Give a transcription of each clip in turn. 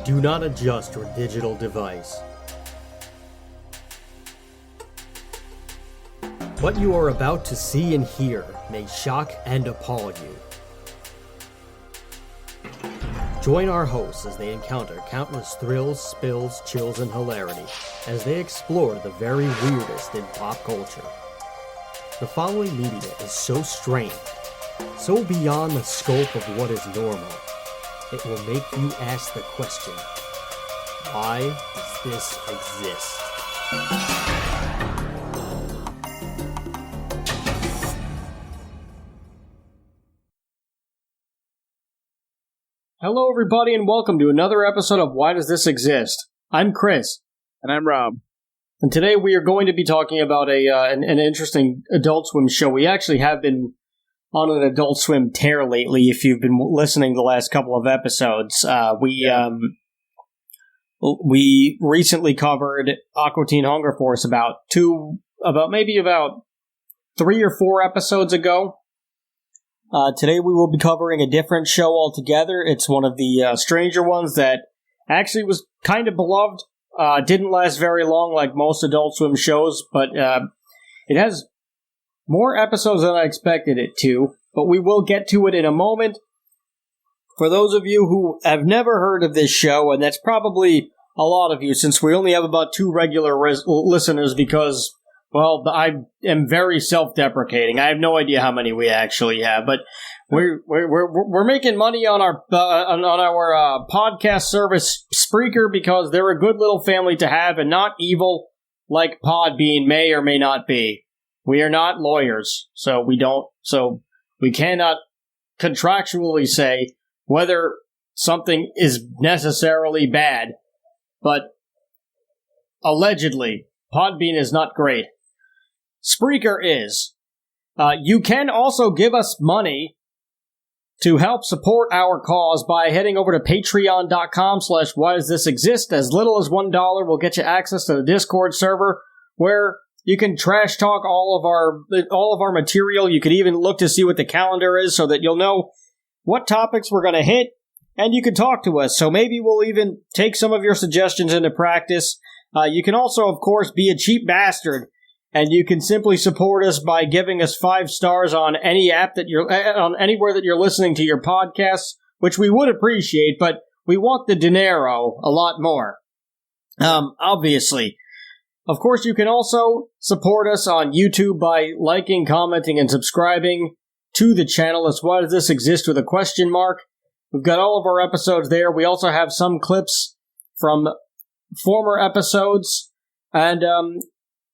Do not adjust your digital device. What you are about to see and hear may shock and appall you. Join our hosts as they encounter countless thrills, spills, chills, and hilarity as they explore the very weirdest in pop culture. The following media is so strange, so beyond the scope of what is normal, it will make you ask the question, why does this exist? Hello everybody and welcome to another episode of Why Does This Exist? I'm Chris. And I'm Rob. And today we are going to be talking about an interesting Adult Swim show. We actually have been on an Adult Swim tear lately, if you've been listening the last couple of episodes. We recently covered Aqua Teen Hunger Force about 3 or 4 episodes ago. Today we will be covering a different show altogether. It's one of the stranger ones that actually was kind of beloved. Didn't last very long like most Adult Swim shows, but it has more episodes than I expected it to, but we will get to it in a moment. For those of you who have never heard of this show, and that's probably a lot of you since we only have about 2 regular listeners because, well, I am very self-deprecating. I have no idea how many we actually have, but we're making money on our podcast service Spreaker because they're a good little family to have and not evil like Podbean may or may not be. We are not lawyers, so we cannot contractually say whether something is necessarily bad, but allegedly, Podbean is not great. Spreaker is. You can also give us money to help support our cause by heading over to patreon.com/whydoesthisexist. As little as $1 will get you access to the Discord server where you can trash talk all of our material. You could even look to see what the calendar is so that you'll know what topics we're going to hit, and you can talk to us. So maybe we'll even take some of your suggestions into practice. You can also, of course, be a cheap bastard, and you can simply support us by giving us 5 stars on any app that on anywhere that you're listening to your podcasts, which we would appreciate, but we want the dinero a lot more. Obviously. Of course, you can also support us on YouTube by liking, commenting, and subscribing to the channel. That's Why Does This Exist with a question mark. We've got all of our episodes there. We also have some clips from former episodes. And,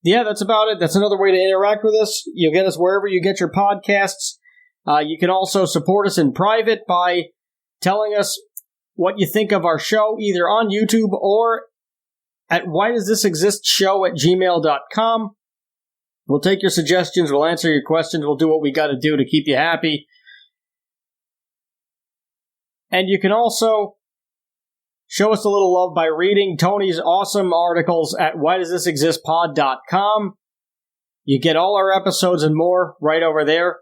yeah, that's about it. That's another way to interact with us. You'll get us wherever you get your podcasts. You can also support us in private by telling us what you think of our show, either on YouTube or at whydoesthisexistshow@gmail.com. We'll take your suggestions, we'll answer your questions, we'll do what we gotta do to keep you happy. And you can also show us a little love by reading Tony's awesome articles at whydoesthisexistpod.com. You get all our episodes and more right over there.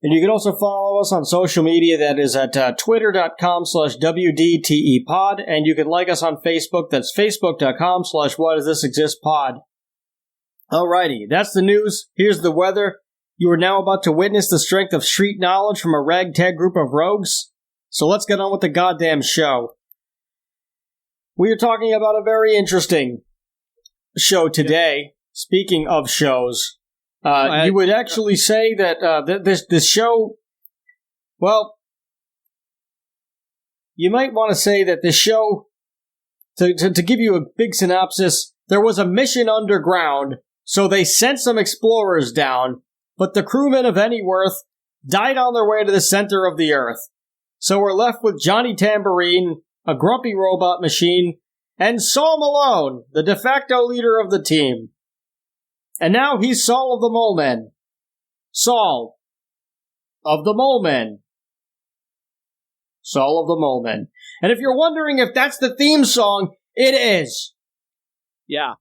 And you can also follow us on social media. That is at twitter.com/WDTEpod. And you can like us on Facebook. That's facebook.com/whydoesthisexistpod. Alrighty, that's the news. Here's the weather. You are now about to witness the strength of street knowledge from a ragtag group of rogues. So let's get on with the goddamn show. We are talking about a very interesting show today. Speaking of shows, you would actually say that this show, well, you might want to say that this show, to give you a big synopsis, there was a mission underground, so they sent some explorers down, but the crewmen of any worth died on their way to the center of the earth. So we're left with Johnny Tambourine, a grumpy robot machine, and Saul Malone, the de facto leader of the team. And now he's Saul of the Mole Men. Saul of the Mole Men. Saul of the Mole Men. And if you're wondering if that's the theme song, it is. Yeah.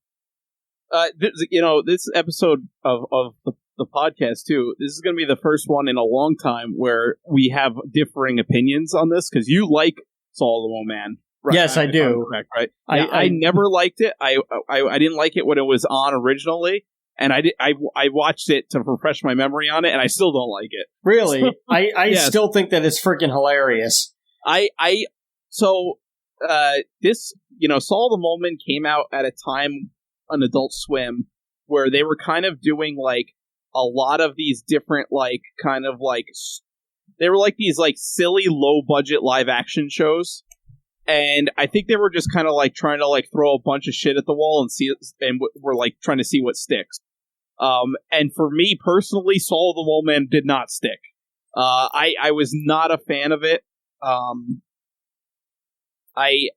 This episode of the podcast, too, this is going to be the first one in a long time where we have differing opinions on this, because you like Saul the Mole Man. Right, yes, I do. Correct, right? I never liked it. I didn't like it when it was on originally, and I watched it to refresh my memory on it, and I still don't like it. Really? I Yes. still think that it's freaking hilarious. This, Saul the Mole Man came out at a time on Adult Swim where they were kind of doing like a lot of these different they were like these like silly low budget live action shows, and I think they were just kind of like trying to like throw a bunch of shit at the wall and we're like trying to see what sticks. And for me personally, Saul the Mole Man did not stick. I was not a fan of it. I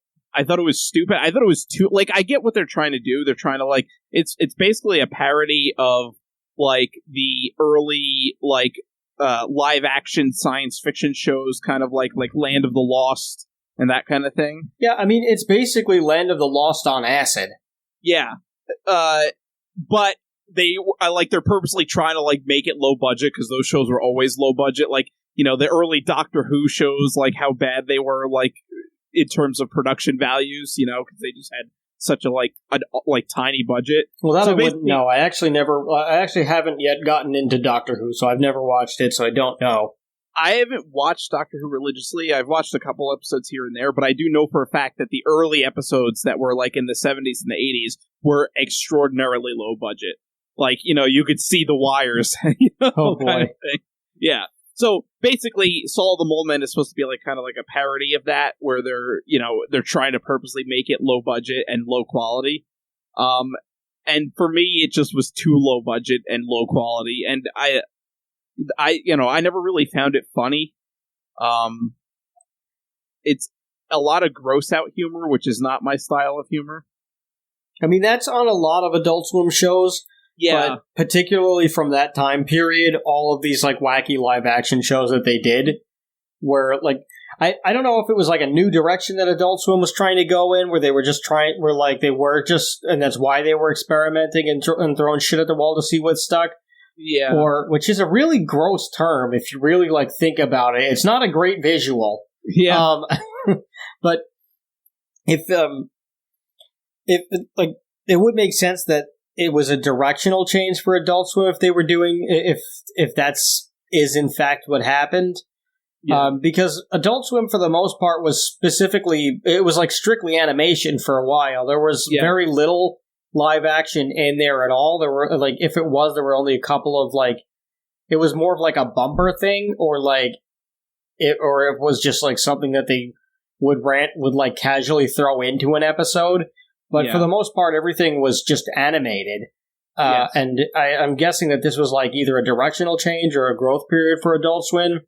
thought it was stupid. I thought it was too, like, I get what they're trying to do. They're trying to, like, it's basically a parody of, like, the early, like, live action science fiction shows, kind of like Land of the Lost and that kind of thing. Yeah, I mean, it's basically Land of the Lost on acid. Yeah. But they're purposely trying to, like, make it low budget, because those shows were always low budget. Like, the early Doctor Who shows, like, how bad they were, like, in terms of production values, because they just had such a tiny budget. Well, that I wouldn't know. I actually haven't yet gotten into Doctor Who, so I've never watched it, so I don't know. I haven't watched Doctor Who religiously. I've watched a couple episodes here and there, but I do know for a fact that the early episodes that were like in the 70s and the 80s were extraordinarily low budget. Like, you could see the wires. Oh boy. Kind of thing. Yeah. So basically, Saul the Mole Man is supposed to be like kind of like a parody of that, where they're trying to purposely make it low budget and low quality. And for me, it just was too low budget and low quality, and I never really found it funny. It's a lot of gross out humor, which is not my style of humor. I mean, that's on a lot of Adult Swim shows. Yeah. But particularly from that time period, all of these like wacky live action shows that they did were like, I don't know if it was like a new direction that Adult Swim was trying to go in, where they were just and that's why they were experimenting and throwing shit at the wall to see what stuck. Yeah. Or, which is a really gross term if you really like think about it. It's not a great visual. Yeah. But if like, it would make sense that it was a directional change for Adult Swim if they were doing, if that's is in fact what happened. Yeah. Because Adult Swim for the most part was it was like strictly animation for a while. There was very little live action in there at all. There were like, if it was, there were only a couple of like, it was more of like a bumper thing, or like it was just like something that they would like casually throw into an episode. But for the most part, everything was just animated. Yes. And I'm guessing that this was like either a directional change or a growth period for Adult Swim,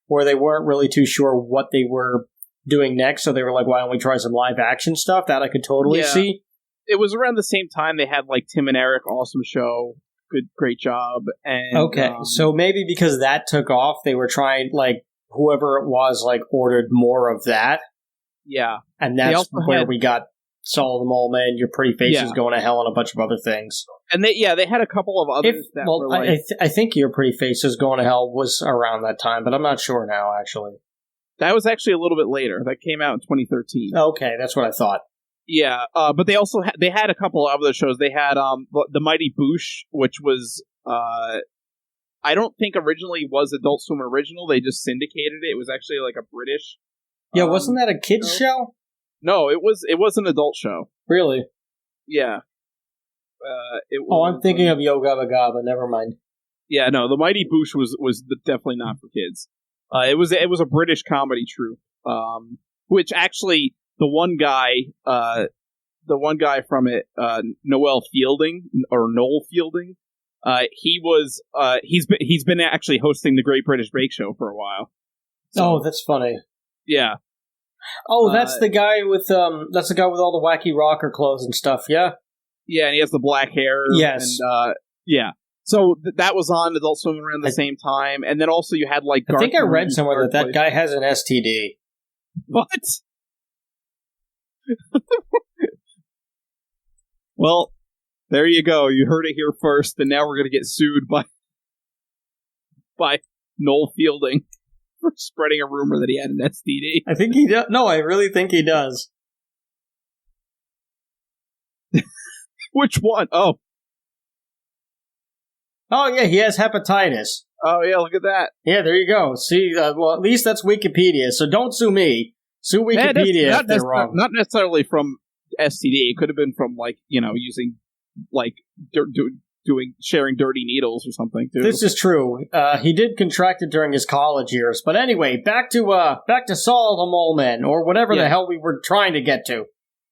where they weren't really too sure what they were doing next. So they were like, why don't we try some live action stuff? That I could totally see. It was around the same time they had like Tim and Eric, awesome show. Great job. And okay, so maybe because that took off, they were trying, like, whoever it was, like, ordered more of that. Yeah. And that's where we got Saul the Mole Man, Your Pretty Face is Going to Hell, and a bunch of other things. And they had a couple of others were like... I think Your Pretty Face is Going to Hell was around that time, but I'm not sure now, actually. That was actually a little bit later. That came out in 2013. Okay, that's what I thought. Yeah, but they also they had a couple of other shows. They had the Mighty Boosh, which was I don't think originally was Adult Swim original. They just syndicated it. It was actually like a British. Yeah, wasn't that a kids show? No, it was an adult show. Really? Yeah. I'm thinking of Yo Gabba Gabba. Never mind. Yeah, no, the Mighty Boosh was definitely not for kids. It was a British comedy troupe, which actually. The one guy from it, Noel Fielding, he's been actually hosting the Great British Bake Show for a while. So, that's funny. Yeah. Oh, that's the guy with all the wacky rocker clothes and stuff. Yeah. Yeah, and he has the black hair. Yes. And yeah. So that was on Adult Swim around the same time, and then also you had like. I think I read somewhere that guy has an STD. What? Well, there you go. You heard it here first, and now we're going to get sued by Noel Fielding. for spreading a rumor that he had an STD. I think he does. No, I really think he does. Which one? Oh, yeah, he has hepatitis. Oh, yeah, look at that. Yeah, there you go. See, well, at least that's Wikipedia, so don't sue me. Sue Wikipedia if they're wrong. Not necessarily from STD. It could have been from, using, sharing dirty needles or something, too. This is true. He did contract it during his college years. But anyway, back to Saul the Mole Man, or whatever the hell we were trying to get to.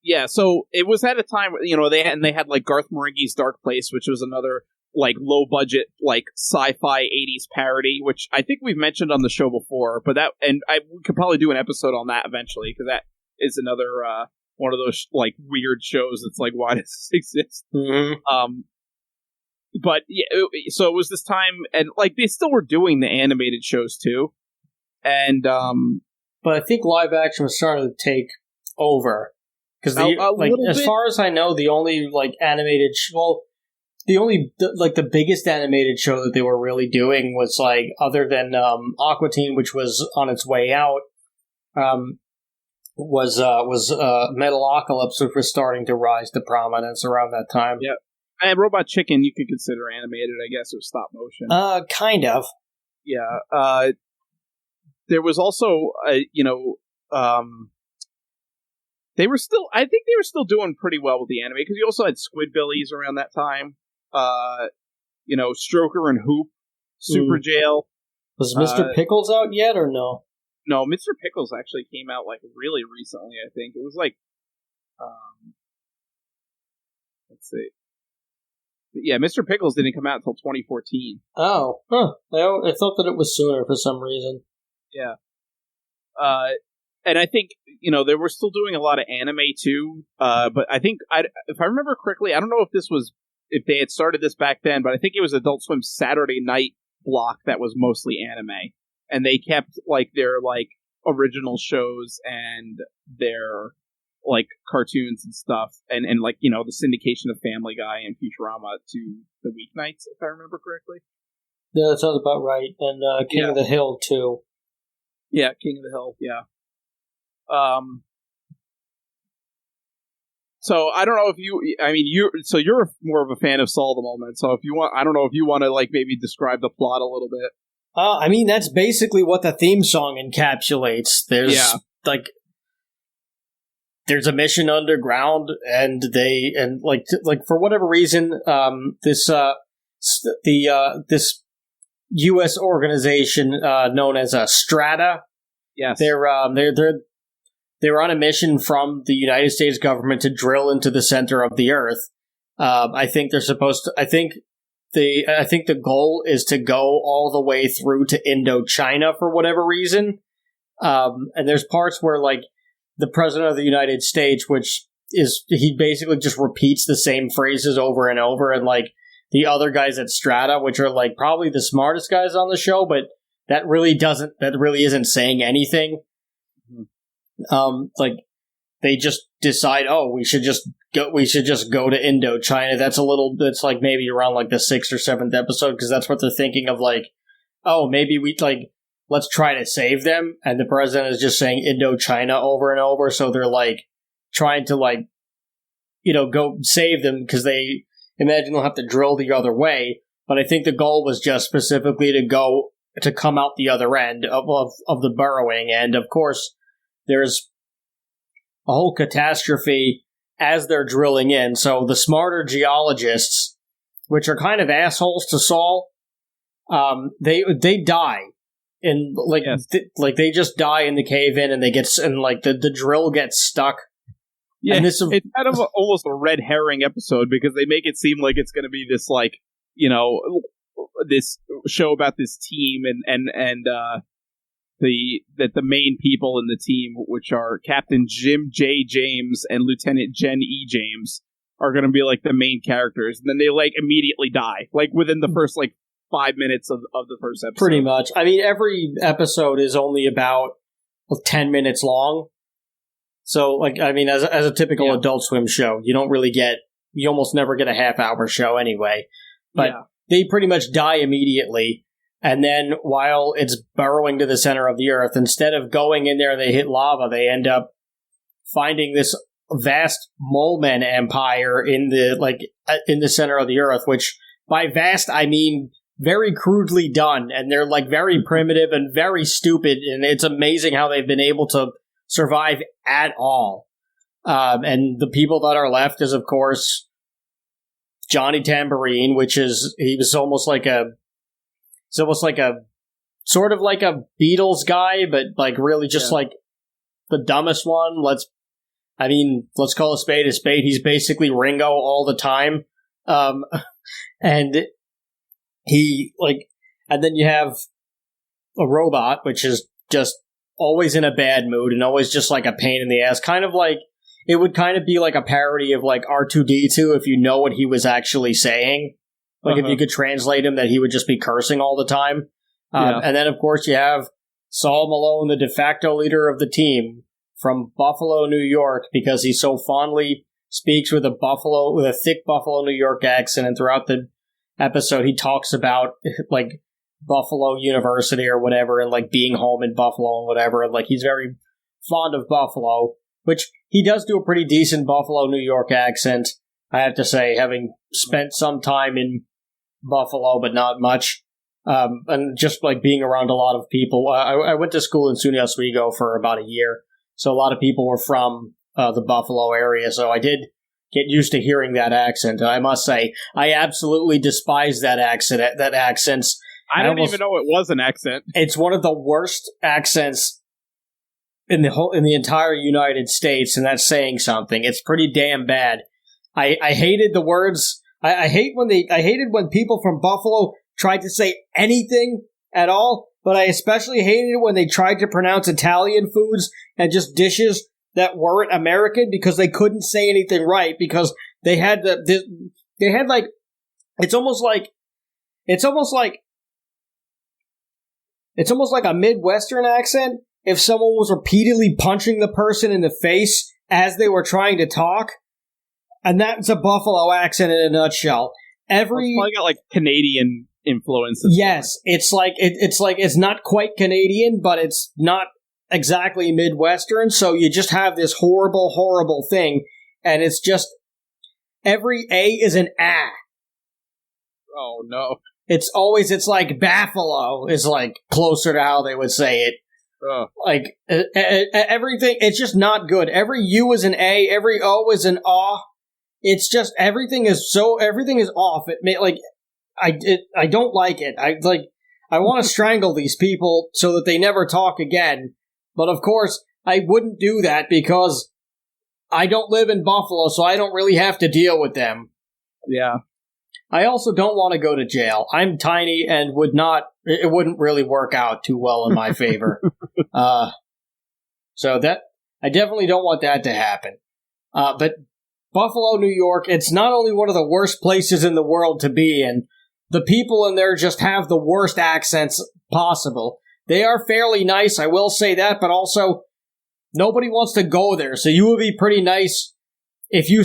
Yeah, so it was at a time, they had, Garth Marenghi's Dark Place, which was another low-budget, sci-fi 80s parody, which I think we've mentioned on the show before, but we could probably do an episode on that eventually, because that is another one of those, weird shows that's why does this exist? Mm-hmm. But, yeah, so it was this time, and, they still were doing the animated shows, too, and, But I think live action was starting to take over, because, as far as I know, the only, animated... the biggest animated show that they were really doing was, other than Aqua Teen, which was on its way out, was Metalocalypse, which was starting to rise to prominence around that time. Yeah. And Robot Chicken, you could consider animated, I guess. It was stop motion. Kind of. Yeah. There was also, they were still doing pretty well with the anime, because you also had Squidbillies around that time. Stroker and Hoop, Super Jail. Was Mr. Pickles out yet, or no? No, Mr. Pickles actually came out, really recently, I think. It was, let's see. Yeah, Mr. Pickles didn't come out until 2014. Oh, huh. I thought that it was sooner for some reason. Yeah. And I think, they were still doing a lot of anime, too. But I think, if I remember correctly, I don't know if they had started this back then, but I think it was Adult Swim's Saturday night block that was mostly anime. And they kept, their, original shows and their, cartoons and stuff, and the syndication of Family Guy and Futurama to the weeknights, if I remember correctly. Yeah, that sounds about right. And King of the Hill, too. Yeah, King of the Hill, yeah. So I don't know if you're more of a fan of Saul the Mole Man. So if you want, I don't know if you want to maybe describe the plot a little bit. That's basically what the theme song encapsulates. There's there's a mission underground, and for whatever reason, this U.S. organization known as Strata. Yes, they're on a mission from the United States government to drill into the center of the Earth. I think they're supposed to. I think the goal is to go all the way through to Indochina for whatever reason. And there's parts where the president of the United States, he basically just repeats the same phrases over and over, and the other guys at Strata, which are probably the smartest guys on the show, but that really isn't saying anything. They just decide, we should just go to Indochina. That's maybe around the 6th or 7th episode, because that's what they're thinking of, maybe we let's try to save them, and the president is just saying Indochina over and over, so they're trying to go save them, because they imagine they'll have to drill the other way. But I think the goal was just specifically to come out the other end of the burrowing, and of course there's a whole catastrophe as they're drilling in. So the smarter geologists, which are kind of assholes to Saul, they die. And they just die in the cave in, and they get the drill gets stuck. Yeah, and it's kind of almost a red herring episode, because they make it seem like it's going to be this this show about this team and the main people in the team, which are Captain Jim J. James and Lieutenant Jen E. James, are going to be the main characters, and then they immediately die within the first 5 minutes of the first episode. Pretty much. Every episode is only about 10 minutes long. So, as a typical Adult Swim show, you almost never get a half-hour show anyway. But they pretty much die immediately. And then while it's burrowing to the center of the earth, instead of going in there and they hit lava, they end up finding this vast moleman empire in the center of the earth, which by vast I mean very crudely done, and they're like very primitive and very stupid, and it's amazing how they've been able to survive at all. And the people that are left is, of course, Johnny Tambourine, he was almost like a sort of like a Beatles guy, but like really just like the dumbest one. Let's call a spade a spade. He's basically Ringo all the time. And then you have a robot, which is just always in a bad mood and always just like a pain in the ass. Kind of like, it would kind of be like a parody of like R2-D2 if you know what he was actually saying. Like if you could translate him, that he would just be cursing all the time. And then, of course, you have Saul Malone, the de facto leader of the team from Buffalo, New York, because he so fondly speaks with a thick Buffalo, New York accent. And throughout the episode, he talks about like Buffalo University or whatever, and like being home in Buffalo and whatever. And like he's very fond of Buffalo, which he does do a pretty decent Buffalo, New York accent, I have to say, having spent some time in Buffalo, but not much. And just like being around a lot of people. I went to school in SUNY Oswego for about a year, so a lot of people were from the Buffalo area, so I did get used to hearing that accent. And I must say, I absolutely despise that accent. I don't even know it was an accent. It's one of the worst accents in the entire United States, and that's saying something. It's pretty damn bad. I hated the words. I hated when people from Buffalo tried to say anything at all, but I especially hated it when they tried to pronounce Italian foods and just dishes that weren't American, because they couldn't say anything right, because they had it's almost like a Midwestern accent if someone was repeatedly punching the person in the face as they were trying to talk. And that's a Buffalo accent in a nutshell. It's probably got like Canadian influences. Yes, it's not quite Canadian, but it's not exactly Midwestern. So you just have this horrible, horrible thing, and it's just every A is an ah. Oh no! It's like Buffalo is like closer to how they would say it. Like everything, it's just not good. Every U is an A, every O is an ah. It's just everything is off. I don't like it. I want to strangle these people so that they never talk again. But of course, I wouldn't do that because I don't live in Buffalo, so I don't really have to deal with them. Yeah. I also don't want to go to jail. I'm tiny and it wouldn't really work out too well in my favor. So that, I definitely don't want that to happen. But Buffalo, New York, it's not only one of the worst places in the world to be in, the people in there just have the worst accents possible. They are fairly nice, I will say that, but also nobody wants to go there, so you would be pretty nice if you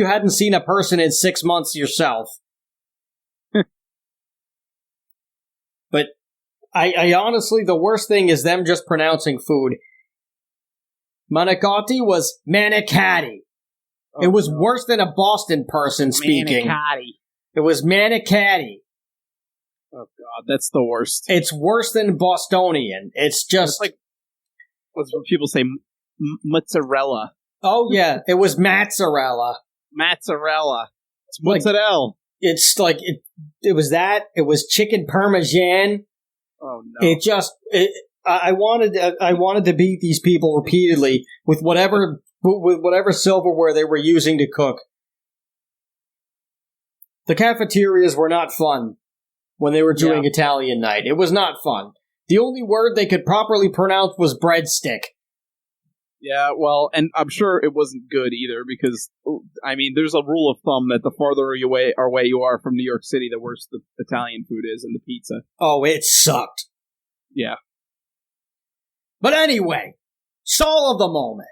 hadn't seen a person in 6 months yourself. But I honestly, the worst thing is them just pronouncing food. Manicotti was manicotti. It was worse than a Boston person speaking. Manicotti. It was manicotti. Oh god, that's the worst. It's worse than Bostonian. It's just like what people say, mozzarella. Oh yeah, it was mozzarella. Mozzarella. It's mozzarella. It's like it was that. It was chicken parmesan. Oh no! I wanted to beat these people repeatedly with whatever silverware they were using to cook. The cafeterias were not fun when they were doing Italian night. It was not fun. The only word they could properly pronounce was breadstick. Yeah, well, and I'm sure it wasn't good either, because, I mean, there's a rule of thumb that the farther away you are from New York City, the worse the Italian food is and the pizza. Oh, it sucked. Yeah. But anyway, Saul of the moment.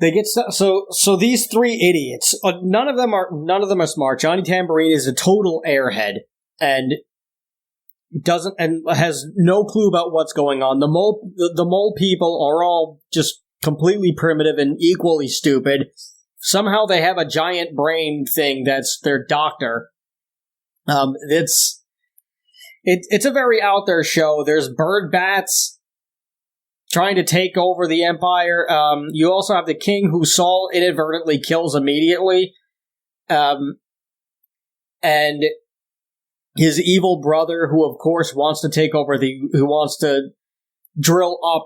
They get so these three idiots. None of them are smart. Johnny Tambourine is a total airhead and has no clue about what's going on. The mole people are all just completely primitive and equally stupid. Somehow they have a giant brain thing that's their doctor. It's a very out there show. There's bird bats trying to take over the empire. You also have the king who Saul inadvertently kills immediately. And his evil brother, who of course wants to take over who wants to drill up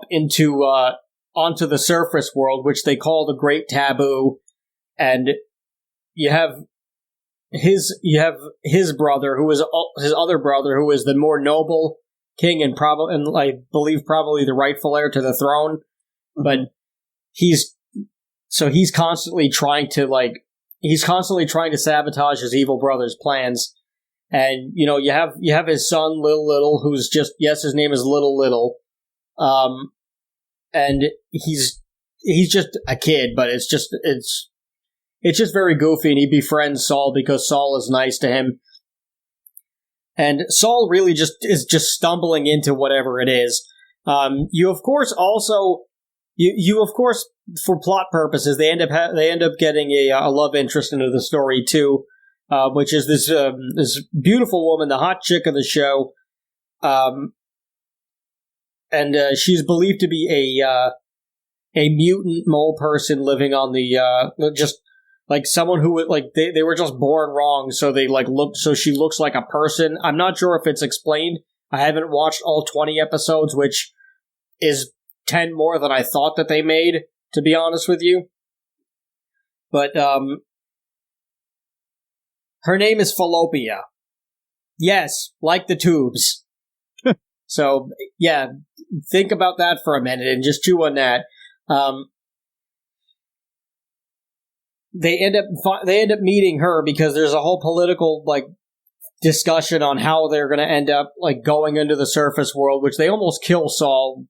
onto the surface world, which they call the Great Taboo. And you have his brother, who is his other brother, who is the more noble king and I believe probably the rightful heir to the throne. But he's constantly trying to sabotage his evil brother's plans. And you have his son Little, who's just his name is Little, and he's just a kid, but it's just very goofy, and he befriends Saul because Saul is nice to him. And Saul really is just stumbling into whatever it is. You of course for plot purposes they end up getting a love interest into the story too, which is this beautiful woman, the hot chick of the show, and she's believed to be a mutant mole person living on the just. Like someone who they were just born wrong, so she looks like a person. I'm not sure if it's explained. I haven't watched all 20 episodes, which is 10 more than I thought that they made, to be honest with you. But her name is Fallopia. Yes, like the tubes. So yeah, think about that for a minute and just chew on that. They end up meeting her because there's a whole political discussion on how they're going to end up going into the surface world, which they almost kill Saul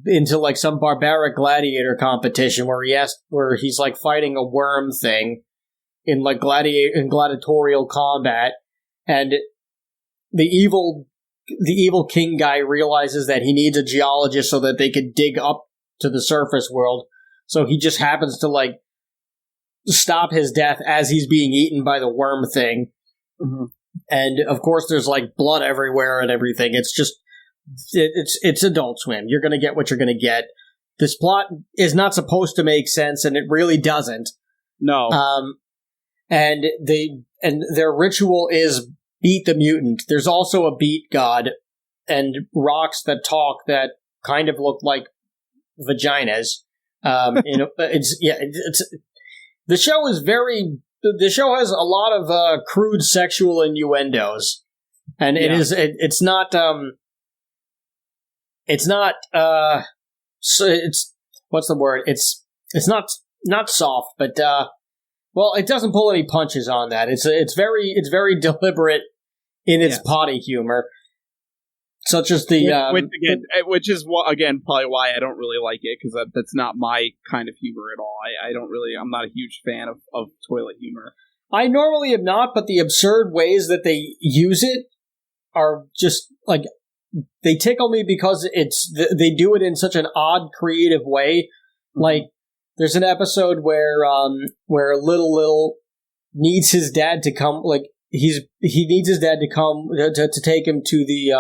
into some barbaric gladiator competition where he's fighting a worm thing in gladiatorial combat, and the evil king guy realizes that he needs a geologist so that they could dig up to the surface world. So he just happens to stop his death as he's being eaten by the worm thing. Mm-hmm. And of course there's blood everywhere and everything. It's Adult Swim. You're going to get what you're going to get. This plot is not supposed to make sense, and it really doesn't. No. And their ritual is beat the mutant. There's also a beat god and rocks that talk that kind of look like vaginas. The show has a lot of crude sexual innuendos, and it's not what's the word? It's not soft, but it doesn't pull any punches on that. It's very deliberate in its potty humor. Such as which is probably why I don't really like it, because that's not my kind of humor at all. I'm not a huge fan of toilet humor. I normally am not, but the absurd ways that they use it are just they tickle me because they do it in such an odd, creative way. There's an episode where Little needs his dad to come. He needs his dad to come to take him to the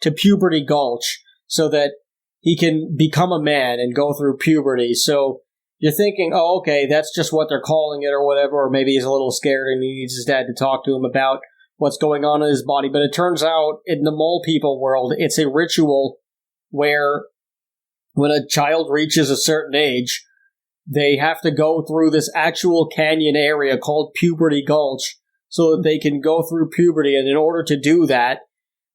to Puberty Gulch so that he can become a man and go through puberty. So you're thinking, oh, okay, that's just what they're calling it or whatever, or maybe he's a little scared and he needs his dad to talk to him about what's going on in his body. But it turns out in the mole people world, it's a ritual where when a child reaches a certain age, they have to go through this actual canyon area called Puberty Gulch so that they can go through puberty. And in order to do that,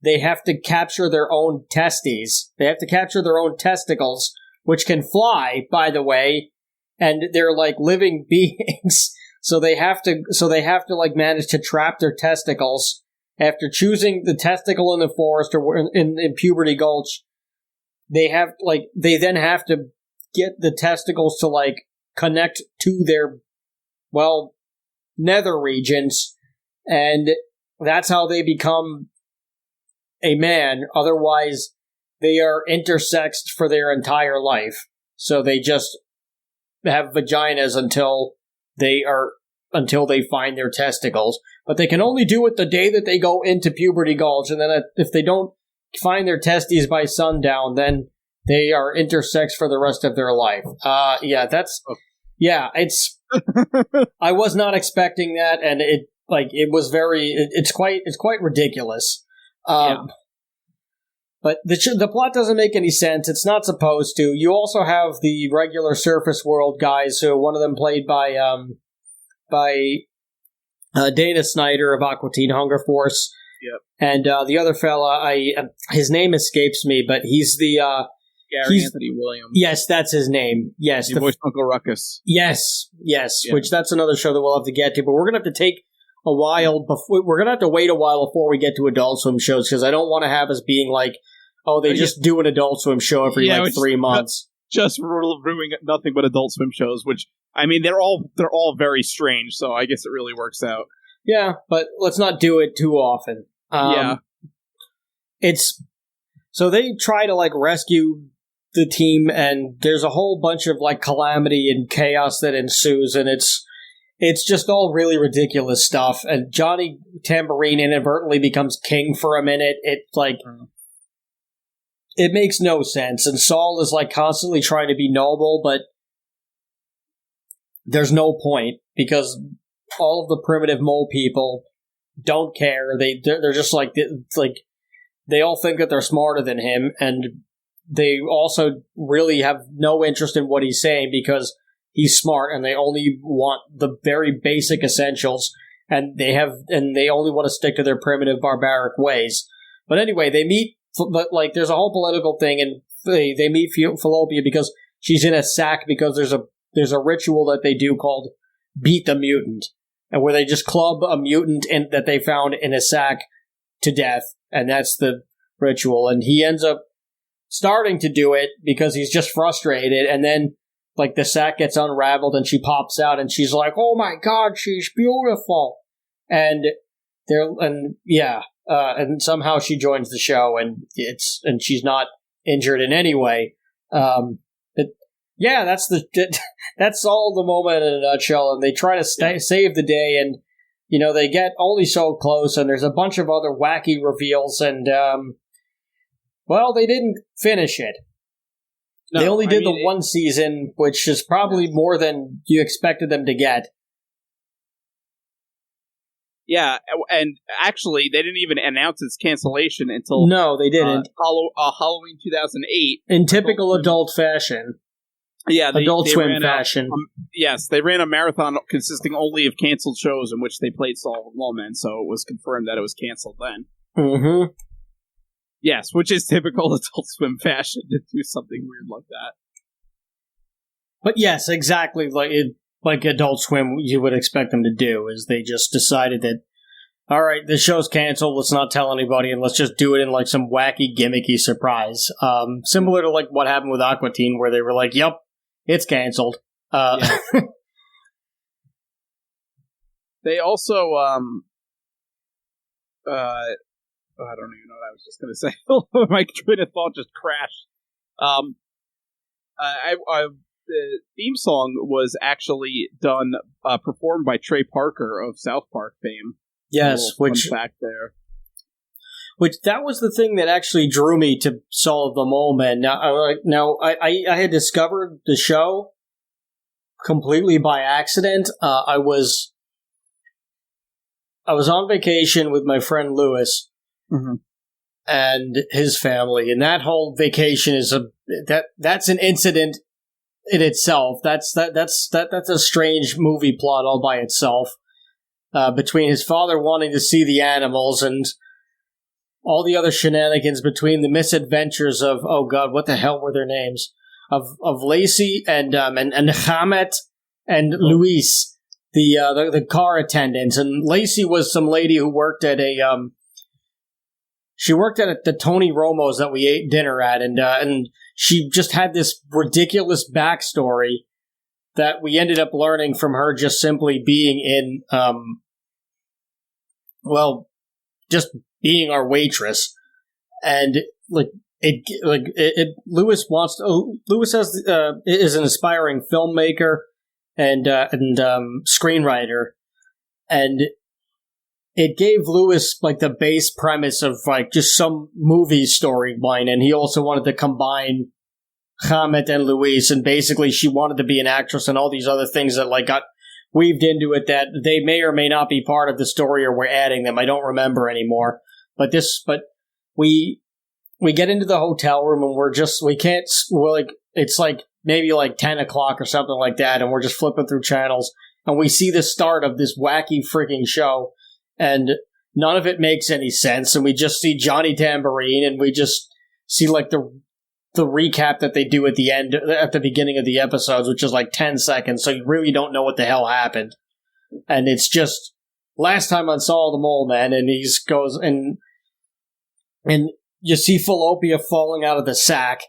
they have to capture their own testes. They have to capture their own testicles, which can fly, by the way, and they're living beings. So they have to manage to trap their testicles. After choosing the testicle in the forest or in Puberty Gulch, they then have to get the testicles to connect to their, well, nether regions, and that's how they become a man. Otherwise, they are intersexed for their entire life. So they just have vaginas until they find their testicles. But they can only do it the day that they go into puberty gulch, and then if they don't find their testes by sundown, then they are intersex for the rest of their life. It's I was not expecting that, and it's quite ridiculous. But the plot doesn't make any sense. It's not supposed to. You also have the regular surface world guys, who one of them played by Dana Snyder of Aqua Teen Hunger Force. Yep. And the other fella, his name escapes me, but he's the Anthony Williams. Yes, that's his name. Yes, the voice Uncle Ruckus. Yes. Yeah. Which that's another show that we'll have to get to, but we're gonna have to take a while before. We're gonna have to wait a while before we get to Adult Swim shows, because I don't want to have us being like, oh, they just do an Adult Swim show every 3 months. Just ruining nothing but Adult Swim shows, which I mean they're all very strange. So I guess it really works out. Yeah, but let's not do it too often. So they try to rescue the team, and there's a whole bunch of calamity and chaos that ensues, and it's just all really ridiculous stuff. And Johnny Tambourine inadvertently becomes king for a minute. It makes no sense, and Saul is constantly trying to be noble, but there's no point, because all of the primitive mole people don't care. They're just they all think that they're smarter than him, and they also really have no interest in what he's saying because he's smart, and they only want the very basic essentials, and they only want to stick to their primitive barbaric ways. But anyway, they meet, but there's a whole political thing, and they meet Fallopia because she's in a sack, because there's a ritual that they do called Beat the Mutant, and where they just club a mutant that they found in a sack to death, and that's the ritual. And he ends up starting to do it because he's just frustrated, and then the sack gets unraveled and she pops out, and she's like, "Oh my God, she's beautiful!" And and somehow she joins the show, and she's not injured in any way. That's all the moment in a nutshell, and they try to save the day, and they get only so close, and there's a bunch of other wacky reveals, and they didn't finish it. No, they only did the one season, which is probably more than you expected them to get. Yeah, and actually, they didn't even announce its cancellation until... No, they didn't. Halloween 2008. In typical adult fashion. Yeah, Adult Swim fashion. Yes, they ran a marathon consisting only of canceled shows in which they played Saul the Mole Man, so it was confirmed that it was canceled then. Mm-hmm. Yes, which is typical Adult Swim fashion to do something weird like that. But yes, exactly like Adult Swim you would expect them to do, is they just decided that, all right, the show's canceled, let's not tell anybody, and let's just do it in some wacky, gimmicky surprise. Similar to what happened with Aqua Teen, where they were like, yep, it's canceled. Yeah. They also, I don't even know what I was just going to say. My train of thought just crashed. The theme song was actually performed by Trey Parker of South Park fame. Yes, fun fact there. Which that was the thing that actually drew me to Saul the Mole Man. Now, I had discovered the show completely by accident. I was on vacation with my friend Lewis. Mm-hmm. And his family, and that whole vacation is that's an incident in itself. That's a strange movie plot all by itself. Between his father wanting to see the animals and all the other shenanigans, between the misadventures of, oh God, what the hell were their names? Of Lacey and Hamet and Luis, the car attendants. And Lacey was some lady who worked at she worked at the Tony Romo's that we ate dinner at, and she just had this ridiculous backstory that we ended up learning from her just simply being in, just being our waitress. And Lewis is an aspiring filmmaker and screenwriter, and it gave Lewis like the base premise of like just some movie storyline, and he also wanted to combine Hamet and Louise, and basically she wanted to be an actress and all these other things that like got weaved into it that they may or may not be part of the story, or we're adding them. I don't remember anymore. But we get into the hotel room and it's like maybe like 10 o'clock or something like that, and we're just flipping through channels, and we see the start of this wacky freaking show, and none of it makes any sense, and we just see Johnny Tambourine, and we just see like the recap that they do at the beginning of the episodes, which is like 10 seconds, so you really don't know what the hell happened. And it's just last time on Saul the Mole Man, and he goes and you see Fallopia falling out of the sack,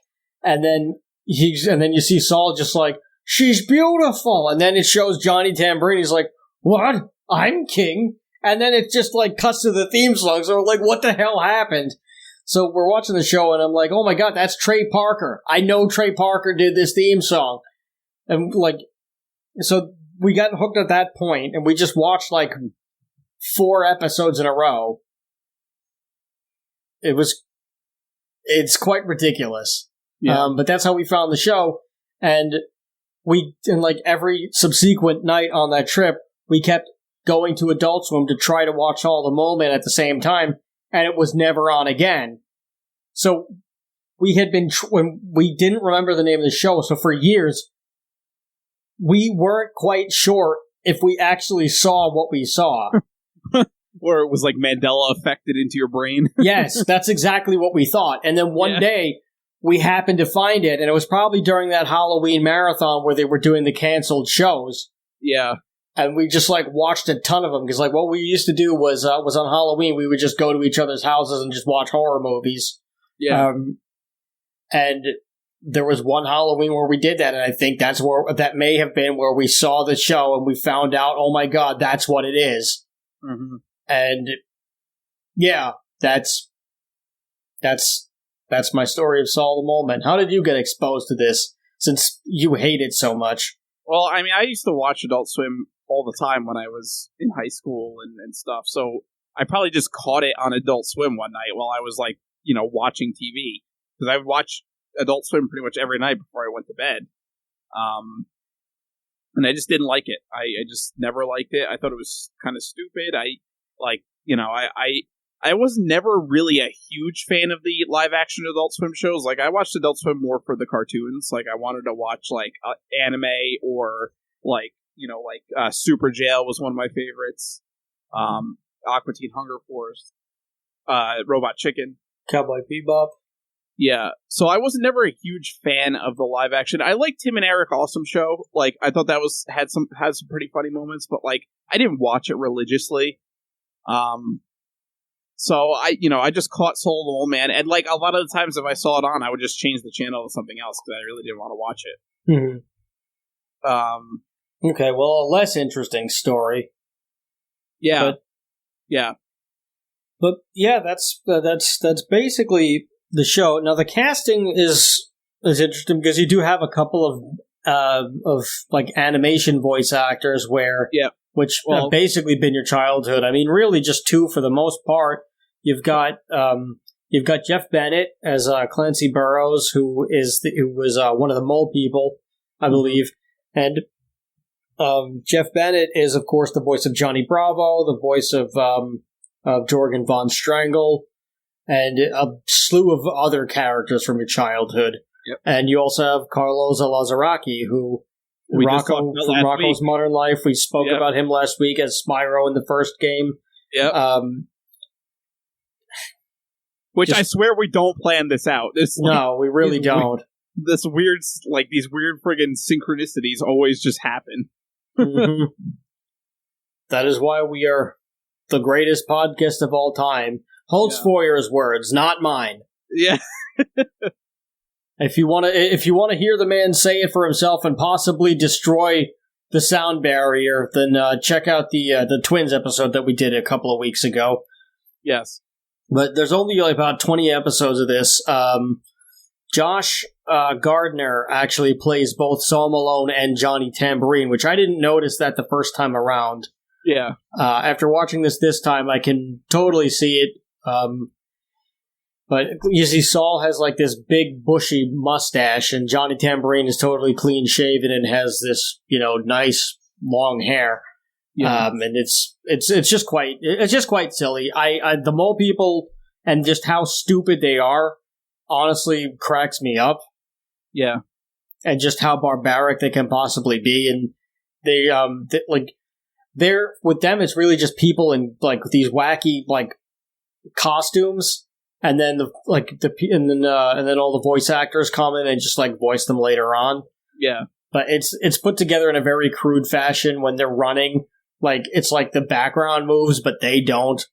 and then you see Saul just like, she's beautiful, and then it shows Johnny Tambourine. He's like, what? I'm king? And then it just like cuts to the theme song. So we're like, what the hell happened? So we're watching the show, and I'm like, oh my god, that's Trey Parker. I know Trey Parker did this theme song. And like, so we got hooked at that point, and we just watched like 4 episodes in a row. It's quite ridiculous. Yeah. But that's how we found the show. And like every subsequent night on that trip, we kept going to Adult Swim to try to watch All the Mole Man at the same time, and it was never on again. So we had been, when we didn't remember the name of the show, so for years, we weren't quite sure if we actually saw what we saw. Or it was like Mandela affected into your brain. Yes, that's exactly what we thought. And then one day, we happened to find it, and it was probably during that Halloween marathon where they were doing the canceled shows. Yeah. And we just like watched a ton of them, because like what we used to do was on Halloween, we would just go to each other's houses and just watch horror movies. Yeah. And there was one Halloween where we did that, and I think that may have been where we saw the show and we found out, oh my god, that's what it is. Mm-hmm. And yeah, that's my story of Saul the Mole Man. How did you get exposed to this, since you hate it so much? Well, I mean, I used to watch Adult Swim all the time when I was in high school and stuff, so I probably just caught it on Adult Swim one night while I was like, watching TV, because I would watch Adult Swim pretty much every night before I went to bed. And I just didn't like it. I just never liked it. I thought it was kind of stupid. I was never really a huge fan of the live-action Adult Swim shows. Like, I watched Adult Swim more for the cartoons. Like, I wanted to watch, like, anime, or, like, Super Jail was one of my favorites. Aqua Teen Hunger Force. Robot Chicken. Cowboy Bebop. Yeah, so I was never a huge fan of the live-action. I liked Tim and Eric Awesome Show. Like, I thought that had some pretty funny moments, but, like, I didn't watch it religiously. So I just caught Soul of the Mole Man, and like a lot of the times if I saw it on, I would just change the channel to something else because I really didn't want to watch it. Mm-hmm. Okay, well, a less interesting story. Yeah, but yeah, that's basically the show. Now the casting is interesting because you do have a couple of like animation voice actors which have basically been your childhood. I mean, really just 2 for the most part. You've got Jeff Bennett as Clancy Burrows, who was one of the mole people, I believe, and Jeff Bennett is, of course, the voice of Johnny Bravo, the voice of Jorgen von Strangle, and a slew of other characters from your childhood. Yep. And you also have Carlos Alazaraki, who from Rocco's Modern Life. We spoke about him last week as Spyro in the first game. Yep. Which I swear we don't plan this out. No, we really don't. These weird friggin' synchronicities always just happen. Mm-hmm. That is why we are the greatest podcast of all time. Holtz Foyer's words, not mine. Yeah. If you want to hear the man say it for himself and possibly destroy the sound barrier, then check out the Twins episode that we did a couple of weeks ago. Yes. But there's only about 20 episodes of this. Josh Gardner actually plays both Saul Malone and Johnny Tambourine, which I didn't notice that the first time around. Yeah. After watching this time, I can totally see it. But you see, Saul has like this big bushy mustache, and Johnny Tambourine is totally clean shaven and has this, nice long hair. Yeah. And it's just quite silly. The mole people and just how stupid they are honestly cracks me up. Yeah. And just how barbaric they can possibly be. And they're with them, it's really just people in like these wacky like costumes. And then and then all the voice actors come in and just like voice them later on. Yeah. But it's put together in a very crude fashion when they're running. Like it's like the background moves, but they don't.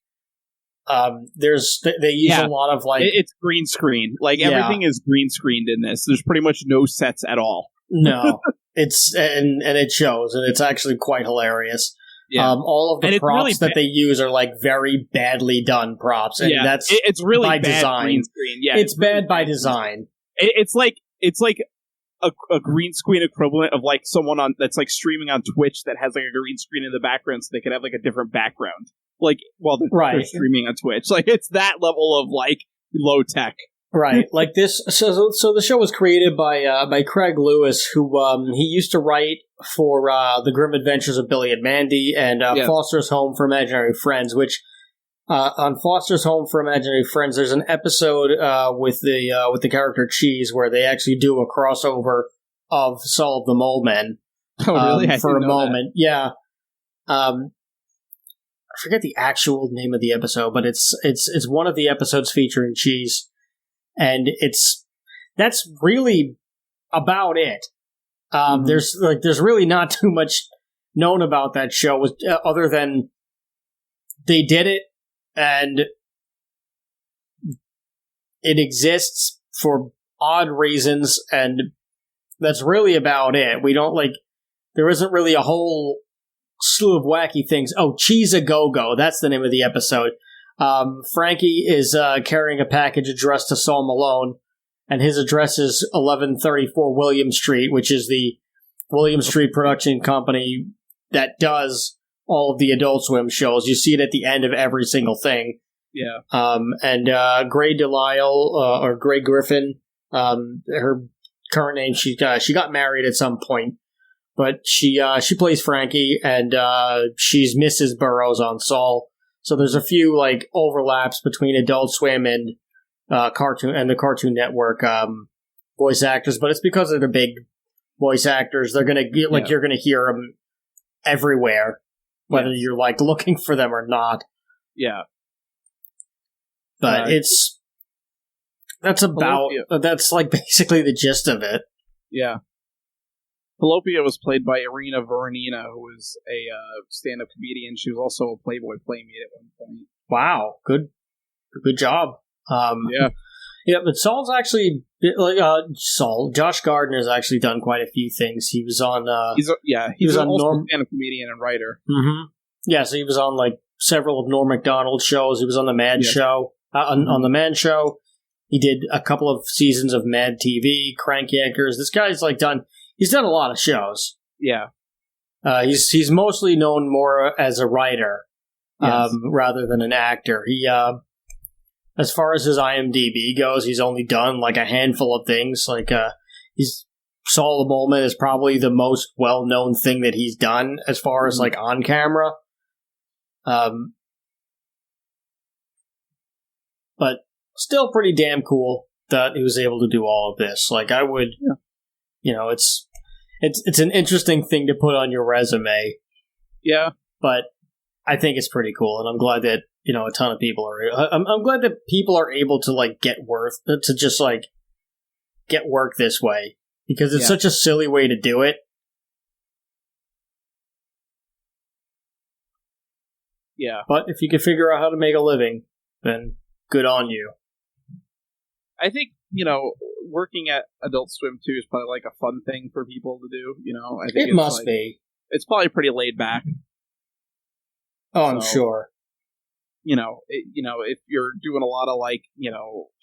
They use a lot of like it's green screen. Like everything is green screened in this. There's pretty much no sets at all. No, it's and it shows, and it's actually quite hilarious. Yeah. All of the props really that they use are like very badly done props, and that's it's really by bad design. Green screen. Yeah, it's bad by design. It's like a green screen equivalent of like someone that's like streaming on Twitch that has like a green screen in the background, so they can have like a different background, like while they're streaming on Twitch. Like it's that level of like low tech. Right, like this. So the show was created by Craig Lewis, who he used to write for The Grim Adventures of Billy and Mandy and Foster's Home for Imaginary Friends. Which on Foster's Home for Imaginary Friends, there's an episode with the character Cheese where they actually do a crossover of Saul of the Mole Men. Oh, really? For a moment, yeah. I forget the actual name of the episode, but it's one of the episodes featuring Cheese. And that's really about it. There's really not too much known about that show other than they did it and it exists for odd reasons, and that's really about it. We don't there isn't really a whole slew of wacky things. Oh, Cheese a Go-Go, that's the name of the episode. Frankie is carrying a package addressed to Saul Malone, and his address is 1134 William Street, which is the William Street production company that does all of the Adult Swim shows. You see it at the end of every single thing. Yeah. And Gray Delisle, or Gray Griffin, her current name, she got married at some point, but she plays Frankie, and she's Mrs. Burroughs on Saul. So there's a few like overlaps between Adult Swim and the Cartoon Network voice actors, but it's because they're the big voice actors. They're gonna get you're gonna hear them everywhere, whether you're like looking for them or not. Yeah, but that's like basically the gist of it. Yeah. Fallopian was played by Irina Voronina, who was a stand-up comedian. She was also a Playboy Playmate at one point. Wow, good job. Yeah, but Saul's actually Josh Gardner has actually done quite a few things. He was on. He was also a stand-up comedian and writer. Mm-hmm. Yeah, so he was on like several of Norm Macdonald's shows. He was on the Mad Show. On the Man Show, he did a couple of seasons of Mad TV, Crank Yankers. This guy's He's done a lot of shows. Yeah. He's mostly known more as a writer, rather than an actor. He, as far as his IMDb goes, he's only done like a handful of things. Saul the Mole Man is probably the most well-known thing that he's done as far as like on camera. But still pretty damn cool that he was able to do all of this. Like I would, it's an interesting thing to put on your resume. Yeah. But I think it's pretty cool, and I'm glad that, a ton of people are, I'm glad that people are able to get work this way, because it's such a silly way to do it. Yeah. But if you can figure out how to make a living, then good on you. I think, working at Adult Swim too is probably like a fun thing for people to do. I think it must be. It's probably pretty laid back. Oh, I'm sure. If you're doing a lot of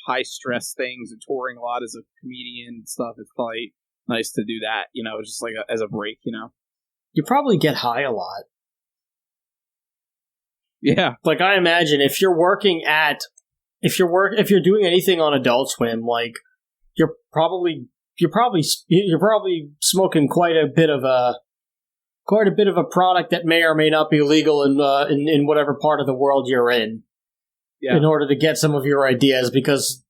high stress things and touring a lot as a comedian and stuff, it's probably nice to do that. Just like as a break. You probably get high a lot. Yeah. Like I imagine if you're doing anything on Adult Swim, like you're probably smoking quite a bit of a product that may or may not be legal in whatever part of the world you're in. Yeah. In order to get some of your ideas, because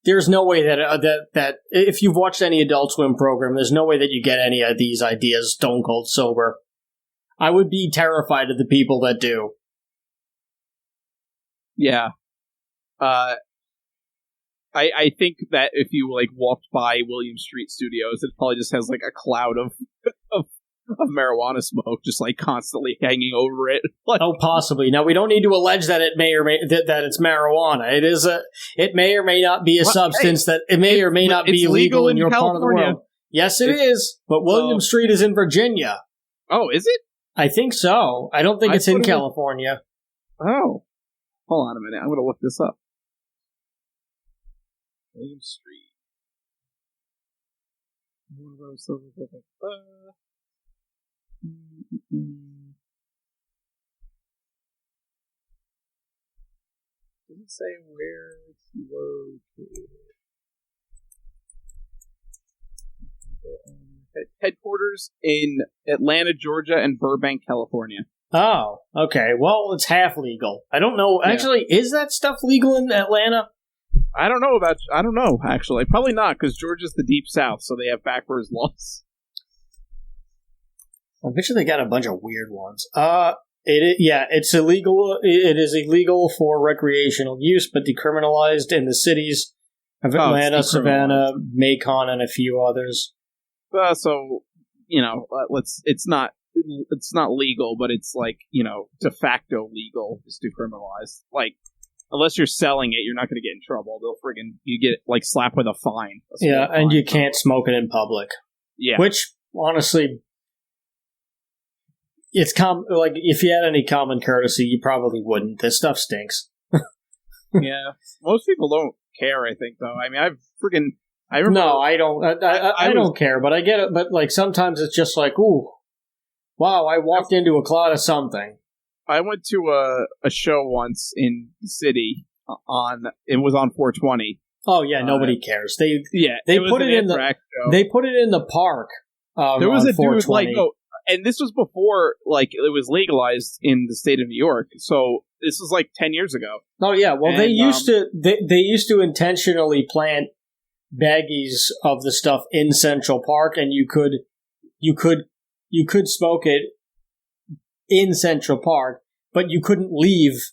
there's no way that if you've watched any Adult Swim program, there's no way that you get any of these ideas stone cold sober. I would be terrified of the people that do. Yeah. I think that if you walked by William Street Studios, it probably just has a cloud of marijuana smoke just constantly hanging over it. Oh, possibly. Now we don't need to allege that it may or may that it's marijuana. It may or may not be a substance that it may or may not be legal in your part of the world. Yes, it is. But William Street is in Virginia. Oh, is it? I think so. I don't think it's in California. Oh. Hold on a minute. I'm going to look this up. William Street. Doesn't say where it's located. Headquarters in Atlanta, Georgia, and Burbank, California. Oh, okay. Well, it's half legal. I don't know. Yeah. Actually, is that stuff legal in Atlanta? I don't know, actually. Probably not, because Georgia's the deep south, so they have backwards laws. I bet you they got a bunch of weird ones. It's illegal. It is illegal for recreational use, but decriminalized in the cities of Atlanta, Savannah, Macon, and a few others. It's not legal, but it's de facto legal. It's decriminalized. Unless you're selling it, you're not going to get in trouble. You get slapped with a fine. Yeah, and you can't smoke it in public. Yeah, which honestly, it's if you had any common courtesy, you probably wouldn't. This stuff stinks. Yeah, most people don't care. I think though. I mean, I remember. No, I don't. I don't care, but I get it. But sometimes it's just ooh. Wow, I walked into a cloud of something. I went to a show once in the city it was on 420. Oh yeah, nobody cares. They put it in the show. They put it in the park. There was a dude and this was before it was legalized in the state of New York. So this was 10 years ago. Oh yeah, well they used to intentionally plant baggies of the stuff in Central Park, and you could smoke it in Central Park, but you couldn't leave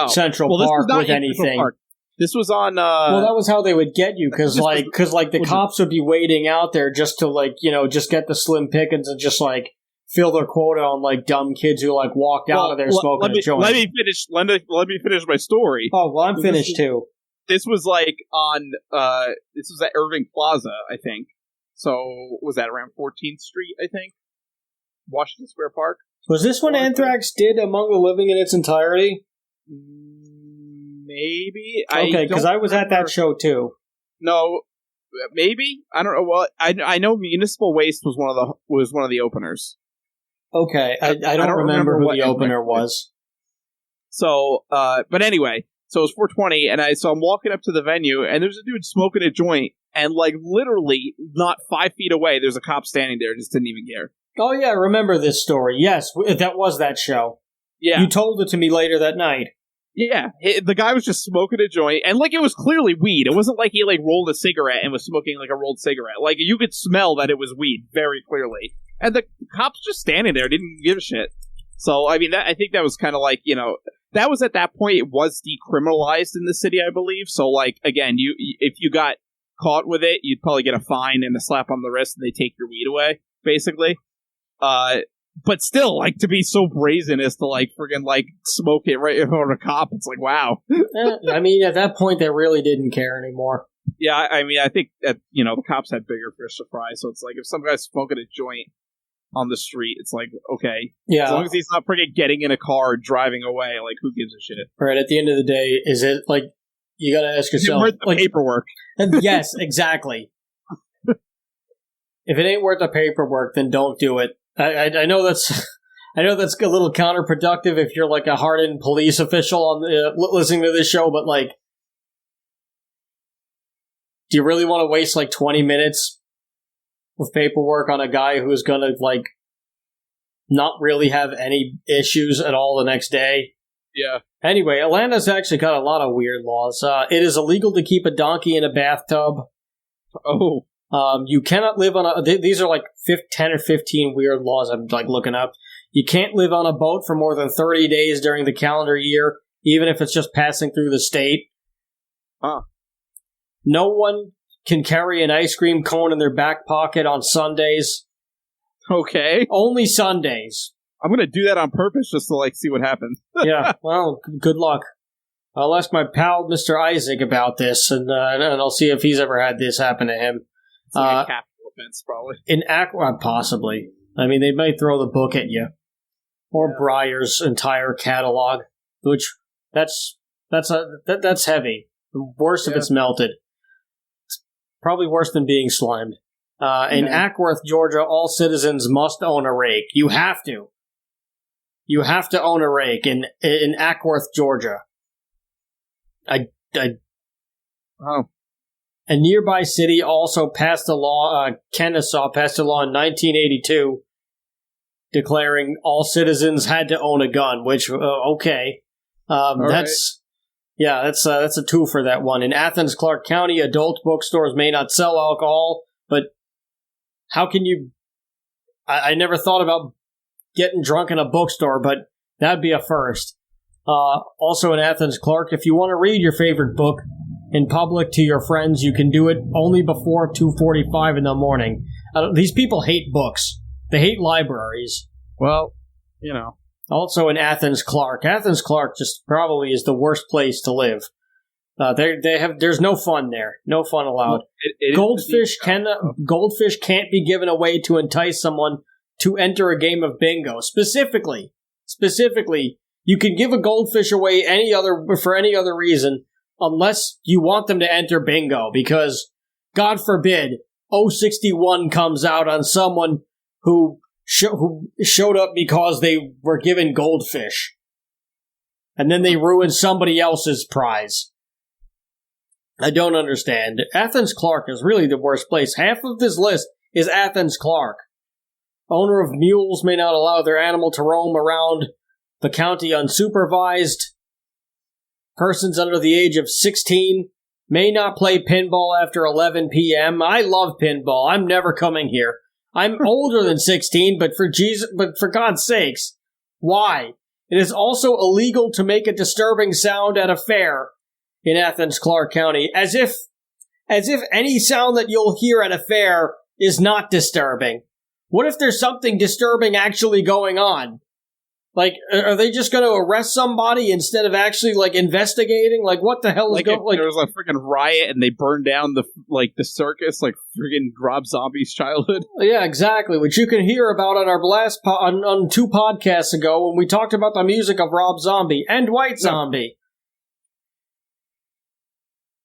Central Park with anything. This was on. Well, that was how they would get you, because the cops would be waiting out there just to just get the slim pickings and just fill their quota on dumb kids who walked out of there smoking a joint. Let me finish my story. Oh well, I'm finished too. This was this was at Irving Plaza, I think. So was that around 14th Street? I think Washington Square Park. Was this when Anthrax did Among the Living in its entirety? Maybe. Okay, because I was at that show too. No, maybe. I don't know. Well, I know Municipal Waste was one of the openers. Okay, I don't remember who the opener was. So, but anyway, so it was 420, and I'm walking up to the venue, and there's a dude smoking a joint, and literally not 5 feet away, there's a cop standing there, just didn't even care. Oh yeah, I remember this story. Yes, that was that show. Yeah, you told it to me later that night. Yeah, the guy was just smoking a joint, and it was clearly weed. It wasn't like he rolled a cigarette and was smoking a rolled cigarette. You could smell that it was weed very clearly, and the cops just standing there didn't give a shit. So I mean, I think that was kind of that was at that point it was decriminalized in the city, I believe. So again, if you got caught with it, you'd probably get a fine and a slap on the wrist, and they take your weed away, basically. But still, to be so brazen as to friggin' smoke it right in front of a cop, it's wow. I mean, at that point, they really didn't care anymore. Yeah, I mean, I think that, the cops had bigger fish to fry, so it's like, if some guy's smoking a joint on the street, it's like, okay. Yeah. As long as he's not freaking getting in a car and driving away, like, who gives a shit? Right, at the end of the day, is it, like, you gotta ask yourself... Is it worth the paperwork? Yes, exactly. If it ain't worth the paperwork, then don't do it. I know that's... I know that's a little counterproductive if you're, like, a hardened police official on listening to this show, but, like, do you really want to waste, like, 20 minutes with paperwork on a guy who's going to, like, not really have any issues at all the next day? Yeah. Anyway, Atlanta's actually got a lot of weird laws. It is illegal to keep a donkey in a bathtub. Oh. You cannot live on a... These are, like, 10 or 15 weird laws I'm, like, looking up. You can't live on a boat for more than 30 days during the calendar year, even if it's just passing through the state. Huh. No one can carry an ice cream cone in their back pocket on Sundays. Okay. Only Sundays. I'm going to do that on purpose just to, like, see what happens. Yeah, well, good luck. I'll ask my pal, Mr. Isaac, about this, and I'll see if he's ever had this happen to him. It's like a capital offense, probably. In possibly. I mean, they might throw the book at you. Or Breyer's entire catalog, which, that's heavy. Worse if it's melted. Probably worse than being slimed. In Ackworth, Georgia, all citizens must own a rake. You have to. You have to own a rake in Ackworth, Georgia. Oh. A nearby city also passed a law, Kennesaw passed a law in 1982 declaring all citizens had to own a gun, which, okay. That's a two for that one. In Athens, Clarke County, adult bookstores may not sell alcohol, but how can you... I never thought about getting drunk in a bookstore, but that'd be a first. Also in Athens, Clarke, if you want to read your favorite book in public to your friends, you can do it only before 2:45 in the morning. These people hate books. They hate libraries. Well, Also in Athens, Clarke. Athens, Clarke just probably is the worst place to live. There's no fun there. No fun allowed. Goldfish can't be given away to entice someone to enter a game of bingo. Specifically, you can give a goldfish away for any other reason unless you want them to enter bingo, because, God forbid, 061 comes out on someone who showed up because they were given goldfish. And then they ruined somebody else's prize. I don't understand. Athens, Clarke is really the worst place. Half of this list is Athens, Clarke. Owner of mules may not allow their animal to roam around the county unsupervised. Persons under the age of 16 may not play pinball after 11 p.m. I love pinball. I'm never coming here. I'm older than 16, but for God's sakes, why? It is also illegal to make a disturbing sound at a fair in Athens, Clarke County, as if any sound that you'll hear at a fair is not disturbing. What if there's something disturbing actually going on? Like, are they just going to arrest somebody instead of actually, like, investigating? Like, what the hell is going on? Like, there was a freaking riot and they burned down the circus, like freaking Rob Zombie's childhood. Yeah, exactly. Which you can hear about on our last on 2 podcasts ago when we talked about the music of Rob Zombie and White Zombie.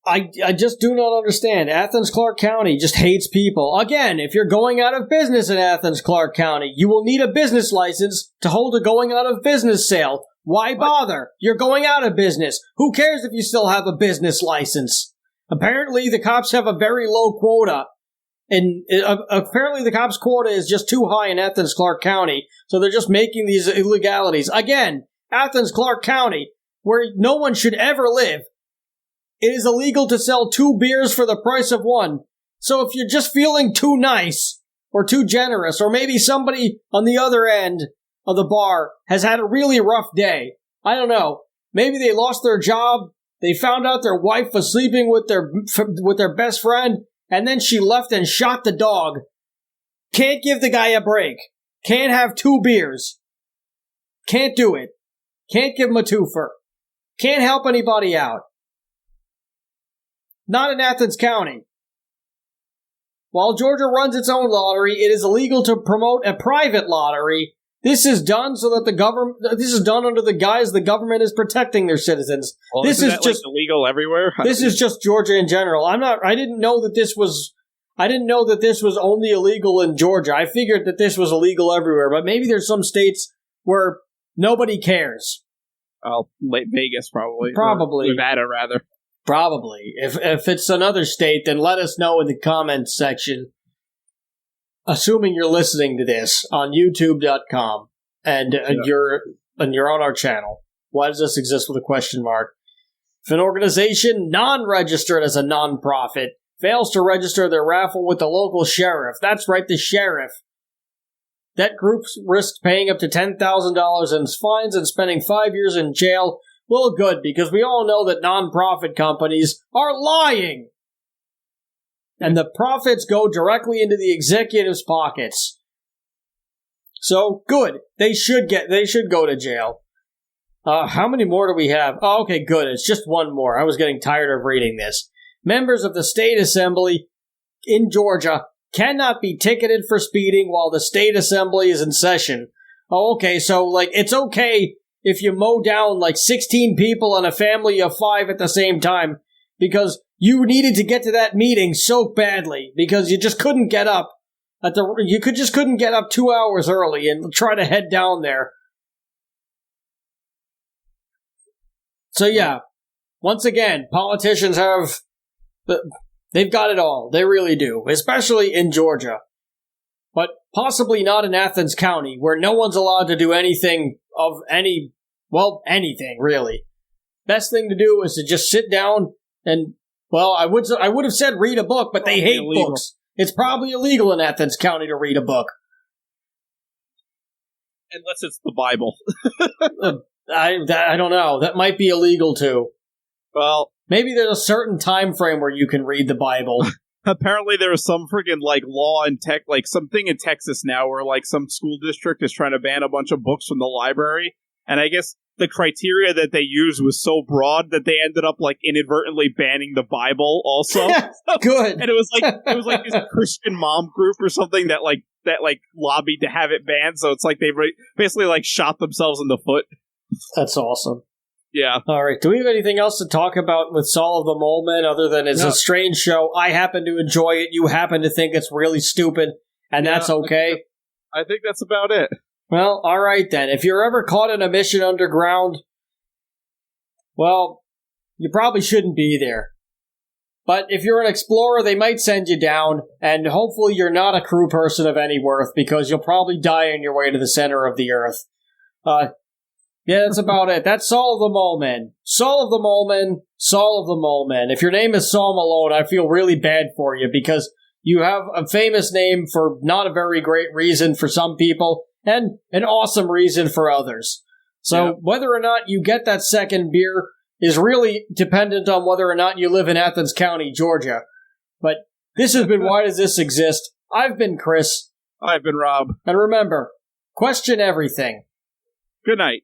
I just do not understand. Athens, Clarke County just hates people. Again, if you're going out of business in Athens, Clarke County, you will need a business license to hold a going out of business sale. Why bother? You're going out of business. Who cares if you still have a business license? Apparently, the cops have a very low quota. And apparently the cops' quota is just too high in Athens, Clarke County. So they're just making these illegalities. Again, Athens, Clarke County, where no one should ever live. It is illegal to sell 2 beers for the price of 1. So if you're just feeling too nice, or too generous, or maybe somebody on the other end of the bar has had a really rough day, I don't know, maybe they lost their job, they found out their wife was sleeping with their best friend, and then she left and shot the dog. Can't give the guy a break. Can't have 2 beers. Can't do it. Can't give him a twofer. Can't help anybody out. not in Athens County. While Georgia runs its own lottery, it is illegal to promote a private lottery. This is done so that the government. This is done under the guise the government is protecting their citizens. Well, this is just illegal everywhere. This is just Georgia in general. I didn't know that this was. I didn't know that this was only illegal in Georgia. I figured that this was illegal everywhere. But maybe there's some states where nobody cares. Oh, Vegas probably. Probably. Or Nevada, rather. Probably. If it's another state, then let us know in the comments section. Assuming you're listening to this on YouTube.com and you're on our channel. Why does this exist with a question mark? If an organization non-registered as a non-profit fails to register their raffle with the local sheriff, that's right, the sheriff, that group risks paying up to $10,000 in fines and spending 5 years in jail. Well, good, because we all know that non-profit companies are lying. And the profits go directly into the executives' pockets. So, good. They should go to jail. How many more do we have? Oh, okay, good. It's just one more. I was getting tired of reading this. Members of the state assembly in Georgia cannot be ticketed for speeding while the state assembly is in session. Oh, okay, so, it's okay if you mow down, 16 people and a family of 5 at the same time, because you needed to get to that meeting so badly because you just couldn't get up couldn't get up 2 hours early and try to head down there. So yeah, once again, politicians they've got it all. They really do, especially in Georgia. But possibly not in Athens County, where no one's allowed to do anything of anything really. Best thing to do is to just sit down and I would have said read a book, but they hate books. It's probably illegal in Athens County to read a book. Unless it's the Bible. I don't know. That might be illegal too. Well, maybe there's a certain time frame where you can read the Bible. Apparently there was some friggin' law in something in Texas now where some school district is trying to ban a bunch of books from the library. And I guess the criteria that they used was so broad that they ended up inadvertently banning the Bible also. Good. And it was this Christian mom group or something that lobbied to have it banned. So it's they basically shot themselves in the foot. That's awesome. Yeah. All right. Do we have anything else to talk about with Saul of the Mole Men other than it's a strange show? I happen to enjoy it. You happen to think it's really stupid, and that's okay. I think that's about it. Well, all right then. If you're ever caught in a mission underground, well, you probably shouldn't be there. But if you're an explorer, they might send you down, and hopefully you're not a crew person of any worth, because you'll probably die on your way to the center of the earth. Yeah, that's about it. That's Saul of the Mole Men. Saul of the Mole Men, Saul of the Mole Men. If your name is Saul Malone, I feel really bad for you, because you have a famous name for not a very great reason for some people, and an awesome reason for others. So whether or not you get that second beer is really dependent on whether or not you live in Athens County, Georgia. But this has been Why Does This Exist? I've been Chris. I've been Rob. And remember, question everything. Good night.